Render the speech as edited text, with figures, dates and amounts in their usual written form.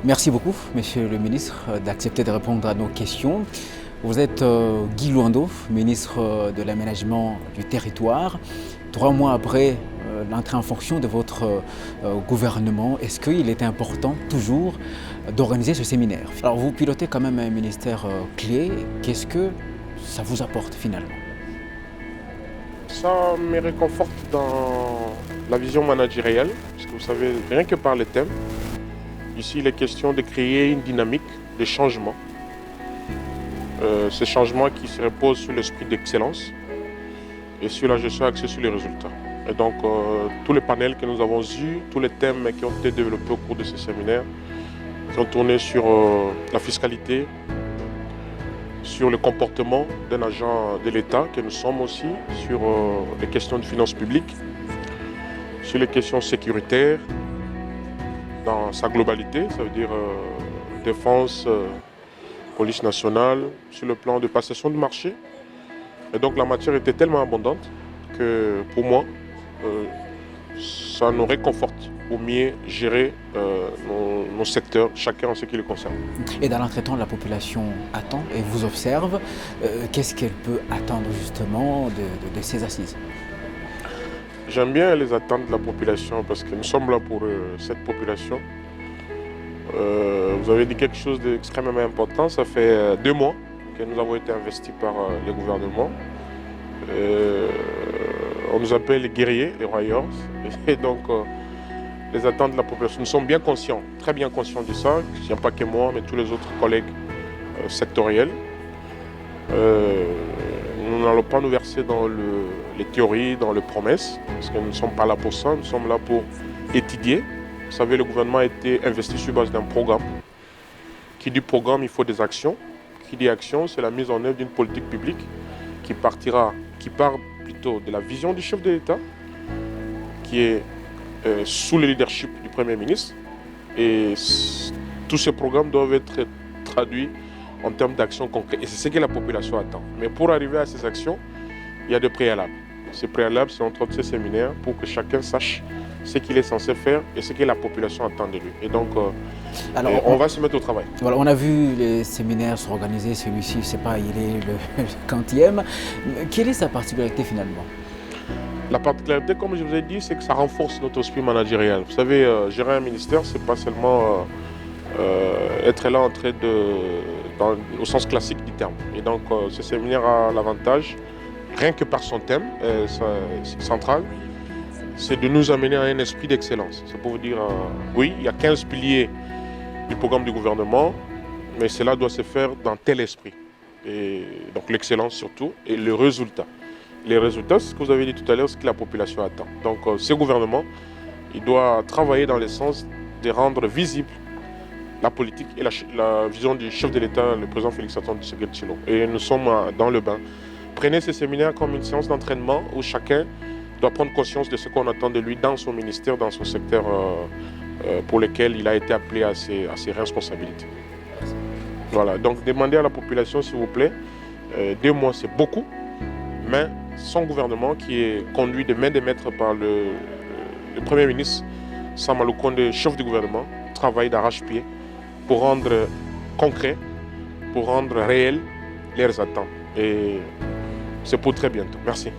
Merci beaucoup, Monsieur le ministre, d'accepter de répondre à nos questions. Vous êtes Guy Luando, ministre de l'Aménagement du Territoire. 3 mois après l'entrée en fonction de votre gouvernement, est-ce qu'il est important toujours d'organiser ce séminaire? Alors vous pilotez quand même un ministère clé. Qu'est-ce que ça vous apporte finalement? Ça me réconforte dans la vision managériale, parce que vous savez, rien que par les thèmes, ici il est question de créer une dynamique de changement. Ce changement qui se repose sur l'esprit d'excellence et sur la gestion axée sur les résultats. Et donc tous les panels que nous avons eus, tous les thèmes qui ont été développés au cours de ce séminaire, qui ont tourné sur la fiscalité, sur le comportement d'un agent de l'État que nous sommes aussi, sur les questions de finances publiques, sur les questions sécuritaires dans sa globalité, ça veut dire défense, police nationale, sur le plan de passation de marché. Et donc la matière était tellement abondante que pour moi, ça nous réconforte pour mieux gérer nos secteurs, chacun en ce qui le concerne. Et dans l'entretemps, la population attend et vous observe. Qu'est-ce qu'elle peut attendre justement de ces assises? J'aime bien les attentes de la population parce que nous sommes là pour cette population. Vous avez dit quelque chose d'extrêmement important. Ça fait 2 mois que nous avons été investis par le gouvernement. On nous appelle les guerriers, les Warriors. Et donc, les attentes de la population, nous sommes bien conscients, très bien conscients de ça. Il n'y a pas que moi, mais tous les autres collègues sectoriels. Nous n'allons pas nous verser dans les théories, dans les promesses, parce que nous ne sommes pas là pour ça, nous sommes là pour étudier. Vous savez, le gouvernement a été investi sur base d'un programme. Qui dit programme, il faut des actions. Qui dit action, c'est la mise en œuvre d'une politique publique qui part plutôt de la vision du chef de l'État, qui est sous le leadership du Premier ministre. Et tous ces programmes doivent être traduits en termes d'actions concrètes. Et c'est ce que la population attend. Mais pour arriver à ces actions, il y a des préalables. Ces préalables, c'est entre autres ces séminaires pour que chacun sache ce qu'il est censé faire et ce que la population attend de lui. Et donc, on va se mettre au travail. Voilà, on a vu les séminaires s'organiser, celui-ci, je ne sais pas, il est le 40e. Quelle est sa particularité finalement? La particularité, comme je vous ai dit, c'est que ça renforce notre esprit managérial. Vous savez, gérer un ministère, ce n'est pas seulement être là en train au sens classique du terme. Et donc, ce séminaire a l'avantage, rien que par son thème central, c'est de nous amener à un esprit d'excellence. C'est pour vous dire, oui, il y a 15 piliers du programme du gouvernement, mais cela doit se faire dans tel esprit. Et donc l'excellence surtout, et le résultat. Les résultats, c'est ce que vous avez dit tout à l'heure, ce que la population attend. Donc ce gouvernement, il doit travailler dans le sens de rendre visible la politique et la vision du chef de l'État, le président Félix-Antoine Tshisekedi. Et nous sommes dans le bain. Prenez ce séminaire comme une séance d'entraînement où chacun doit prendre conscience de ce qu'on attend de lui dans son ministère, dans son secteur pour lequel il a été appelé à ses responsabilités. Voilà, donc demandez à la population, s'il vous plaît, 2 mois c'est beaucoup, mais son gouvernement qui est conduit de main de maître par le Premier ministre, Sama Lukonde, chef du gouvernement, travaille d'arrache-pied pour rendre concret, pour rendre réel leurs attentes. Et c'est pour très bientôt. Merci.